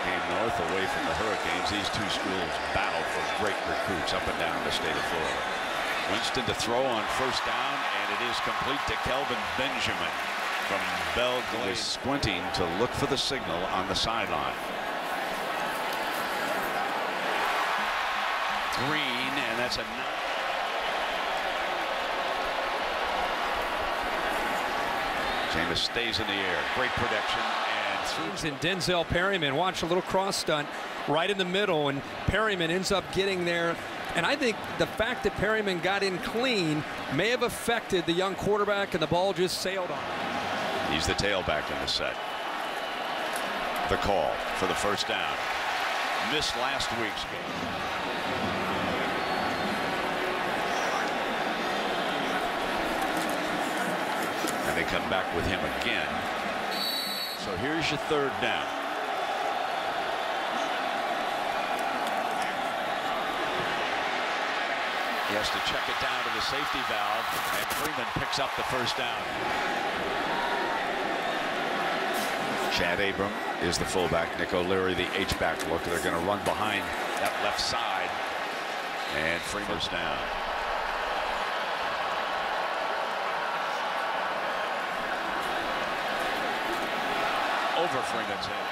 Came north away from the Hurricanes. These two schools battle for great recruits up and down the state of Florida. Winston to throw on first down, and it is complete to Kelvin Benjamin from Bell Glaze. Squinting to look for the signal on the sideline. Green, and that's a Jameis stays in the air. Great protection. And Denzel Perryman, watch a little cross stunt right in the middle, and Perryman ends up getting there. And I think the fact that Perryman got in clean may have affected the young quarterback, and the ball just sailed on him. He's the tailback in the set. The call for the first down. Missed last week's game. And they come back with him again. So here's your third down. He has to check it down to the safety valve, and Freeman picks up the first down. Chad Abram is the fullback. Nick O'Leary the H-back look. They're going to run behind that left side, and Freeman's down. Over Freeman's head.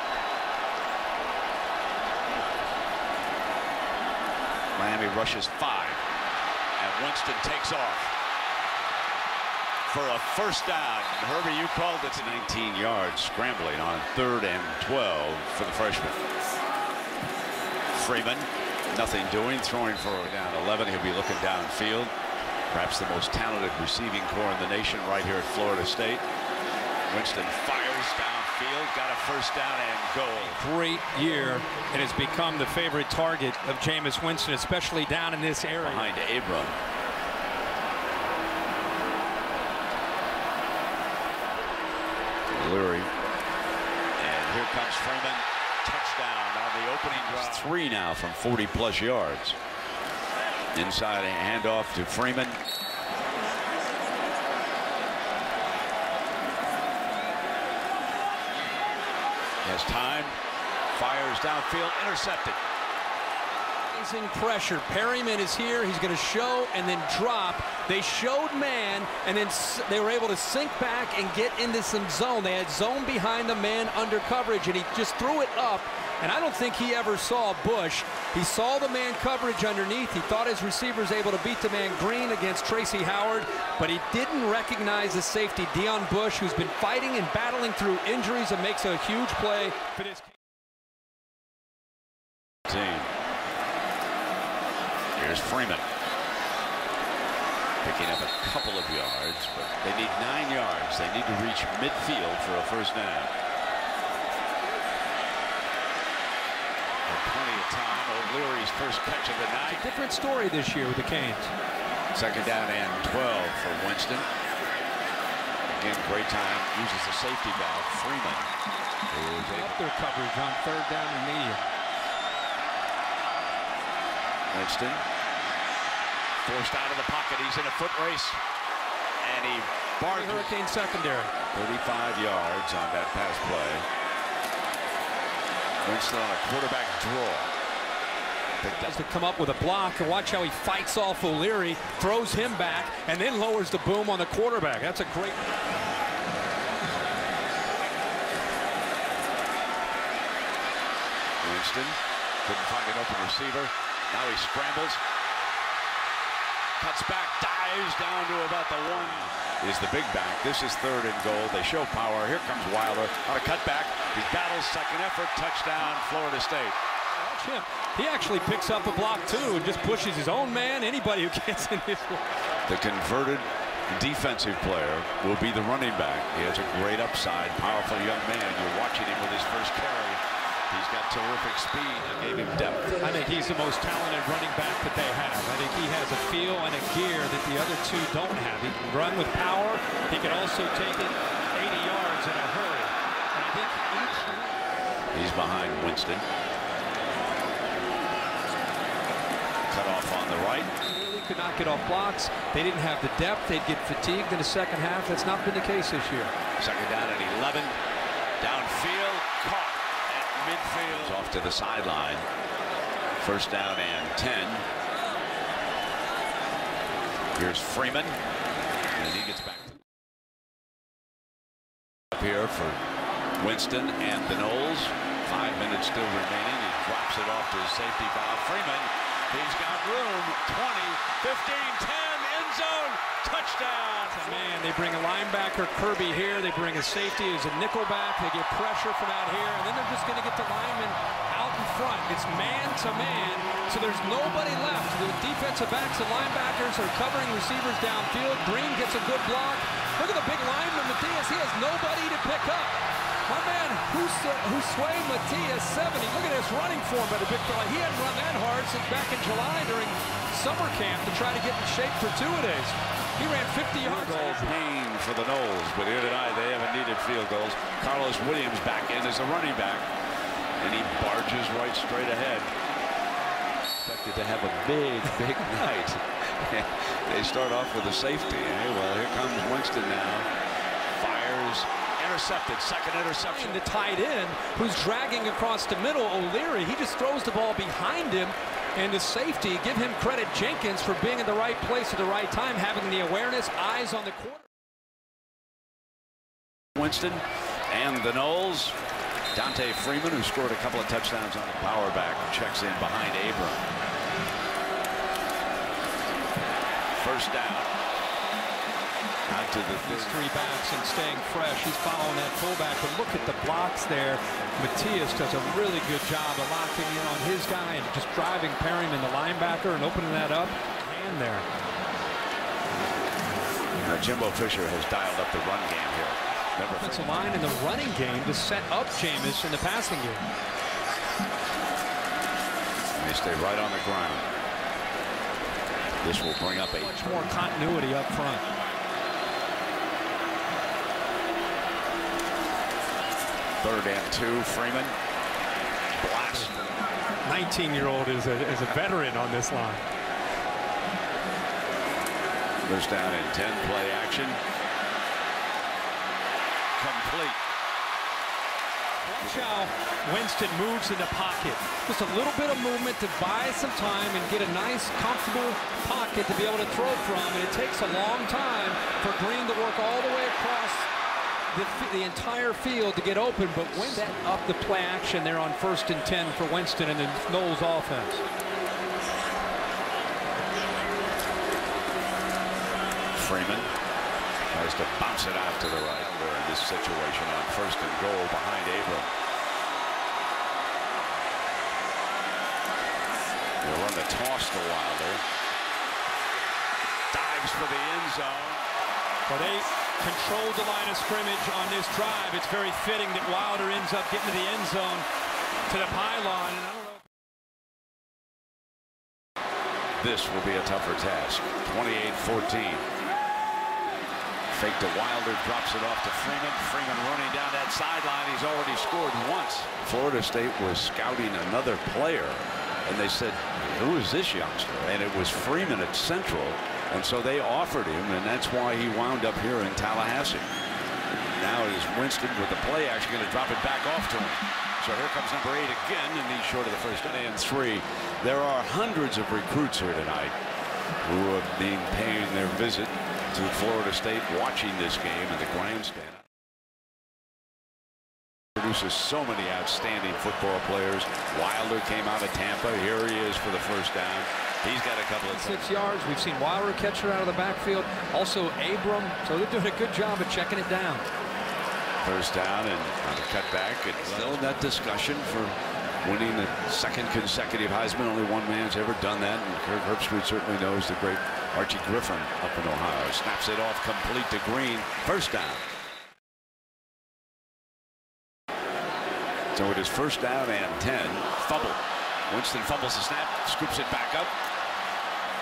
Miami rushes 5, and Winston takes off for a first down. Herbie, you called it. 19 yards scrambling on 3rd and 12 for the freshman. Freeman, nothing doing, throwing for down 11. He'll be looking downfield. Perhaps the most talented receiving corps in the nation right here at Florida State. Winston fires downfield, got a first down and goal. Great year, and has become the favorite target of Jameis Winston, especially down in this area. Behind Abram. O'Leary. And here comes Freeman. Touchdown on the opening drive. 3 now from 40+ yards. Inside a handoff to Freeman. Has time, fires downfield, intercepted. Amazing pressure. Perryman is here. He's going to show and then drop. They showed man, and then they were able to sink back and get into some zone. They had zone behind the man under coverage, and he just threw it up. And I don't think he ever saw Bush. He saw the man coverage underneath. He thought his receiver was able to beat the man Green against Tracy Howard, but he didn't recognize the safety, Deon Bush, who's been fighting and battling through injuries and makes a huge play for this team. Here's Freeman. Picking up a couple of yards, but they need 9 yards. They need to reach midfield for a first down. Plenty of time. O'Leary's first catch of the night. It's a different story this year with the Canes. Second down and 12 for Winston. Again, great time. Uses the safety valve. Freeman. Up their coverage on 3rd down and medium. Winston. Forced out of the pocket. He's in a foot race. And he barred Hurricane secondary. 35 yards on that pass play. Winston on a quarterback draw. Has to come up with a block, and watch how he fights off O'Leary, throws him back, and then lowers the boom on the quarterback. That's a great. Winston couldn't find an open receiver. Now he scrambles. Cuts back, dives down to about the 1. Is the big back. This is 3rd and goal. They show power. Here comes Wilder on a cutback. He battles, second effort, touchdown, Florida State. Watch him. He actually picks up a block too and just pushes his own man. Anybody who gets in his way. The converted defensive player will be the running back. He has a great upside, powerful young man. You're watching him with his first carry. He's got terrific speed and gave him depth. I think he's the most talented running back that they have. I think he has a feel and a gear that the other two don't have. He can run with power. He can also take it 80 yards in a hurry. And I think he's behind Winston. Cut off on the right. They could not get off blocks. They didn't have the depth. They'd get fatigued in the second half. That's not been the case this year. Second down at 11. Downfield, caught at midfield. Off to the sideline. First down and 10. Here's Freeman, and he gets back up here for Winston and the Knowles. 5 minutes still remaining. He drops it off to his safety valve. Freeman, he's got room. 20, 15, 10, end zone, touchdown. Man, they bring a linebacker, Kirby, here. They bring a safety as a nickel back. They get pressure from out here, and then they're just going to get the lineman out in front. It's man to man, so there's nobody left. The defensive backs and linebackers are covering receivers downfield. Green gets a good block. Look at the big lineman, Matias. He has nobody to pick up. My man, Hussein Matias, 70. Look at this running form by the big fella. He hadn't run that hard since back in July during summer camp to try to get in shape for 2-a-days. He ran 50 yards. Pain for the Knowles, but here tonight they haven't needed field goals. Carlos Williams back in as a running back, and he barges right straight ahead. Expected to have a big night. They start off with a safety. Well, here comes Winston now. Fires. Intercepted, second interception. The tight end who's dragging across the middle, O'Leary, he just throws the ball behind him, and the safety, give him credit, Jenkins, for being in the right place at the right time, having the awareness, eyes on the quarter. Winston and the Knowles. Dante Freeman, who scored a couple of touchdowns on the power back, checks in behind Abram. First down. Out to the three backs and staying fresh. He's following that fullback, but look at the blocks there. Matias does a really good job of locking in on his guy and just driving Perryman, the linebacker, and opening that up. And there. Now Jimbo Fisher has dialed up the run game here. Offensive line in the running game to set up Jameis in the passing game. And they stay right on the ground. This will bring up much more continuity up front. Third and 2, Freeman. Blast. 19-year-old is a veteran on this line. First down and 10, play action. Complete. Watch how Winston moves in the pocket. Just a little bit of movement to buy some time and get a nice, comfortable pocket to be able to throw from. And it takes a long time for Green to work all the way across the entire field to get open, but when set up the play action there on 1st and 10 for Winston and the Knowles offense. Freeman tries to bounce it out to the right. We're in this situation on 1st and goal behind Abram. They'll run the toss to Wilder. Dives for the end zone. But they controlled the line of scrimmage on this drive. It's very fitting that Wilder ends up getting to the end zone to the pylon. And I don't know. This will be a tougher task. 28-14. Fake to Wilder, drops it off to Freeman. Freeman running down that sideline. He's already scored once. Florida State was scouting another player, and they said, who is this youngster? And it was Freeman at Central. And so they offered him, and that's why he wound up here in Tallahassee. Now it is Winston with the play action, going to drop it back off to him. So here comes number 8 again, and he's short of the first down. And 3. There are hundreds of recruits here tonight who are being paying their visit to Florida State, watching this game in the grandstand. Produces so many outstanding football players. Wilder came out of Tampa. Here he is for the first down. He's got a couple of 6 yards. We've seen Wilder catch her out of the backfield. Also Abram. So they're doing a good job of checking it down. First down and on a cutback. And still in that discussion for winning the 2nd consecutive Heisman. Only one man's ever done that. And Kirk Herbstreit certainly knows the great Archie Griffin up in Ohio. Snaps it off complete to Green. First down. So it is first down and 10. Fumble. Winston fumbles the snap, scoops it back up.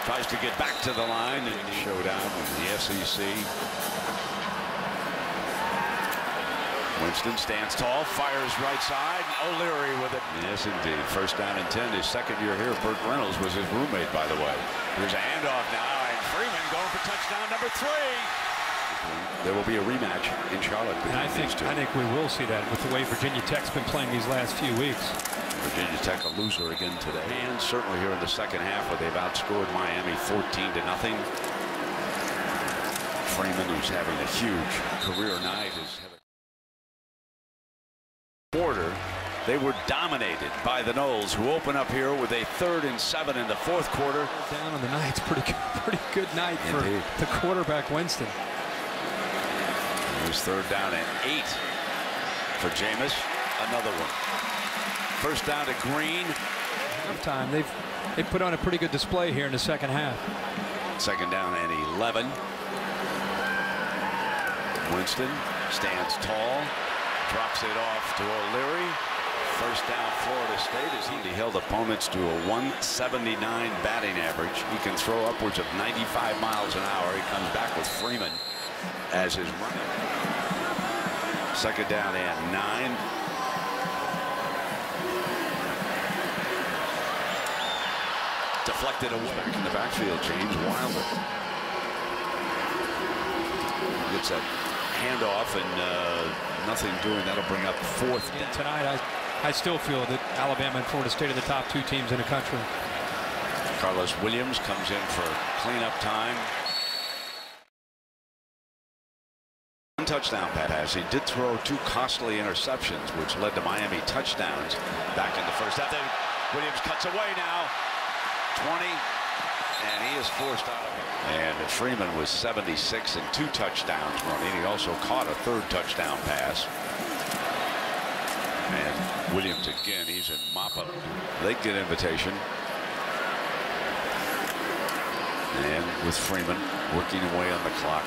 Tries to get back to the line and showdown with the SEC. Winston stands tall, fires right side. O'Leary with it. Yes, indeed. First down and 10. His second year here. Burt Reynolds was his roommate, by the way. Here's a handoff now, and Freeman going for touchdown number 3. There will be a rematch in Charlotte. And I think we will see that with the way Virginia Tech's been playing these last few weeks. Virginia Tech a loser again today, and certainly here in the second half where they've outscored Miami 14-0. Freeman, who's having a huge career night, is having quarter. They were dominated by the Noles, who open up here with a 3rd and 7 in the 4th quarter. Down on the night, pretty good night for the quarterback Winston. It was 3rd down and 8 for Jameis. Another one. 1st down to Green. Halftime, they've put on a pretty good display here in the second half. 2nd down and 11. Winston stands tall, drops it off to O'Leary. 1st down Florida State as he held opponents to a 179 batting average. He can throw upwards of 95 miles an hour. He comes back with Freeman as his running. 2nd down and 9. Deflected away. Back in the backfield, James Wilder gets that handoff and nothing doing. That'll bring up 4th down. Tonight, I still feel that Alabama and Florida State are the top 2 teams in the country. Carlos Williams comes in for cleanup time. 1 touchdown pass. He did throw 2 costly interceptions, which led to Miami touchdowns back in the first half. Williams cuts away now. 20, and he is forced out of it. And Freeman was 76 and 2 touchdowns running. He also caught a 3rd touchdown pass. And Williams again, he's in mop-up. They get invitation. And with Freeman working away on the clock.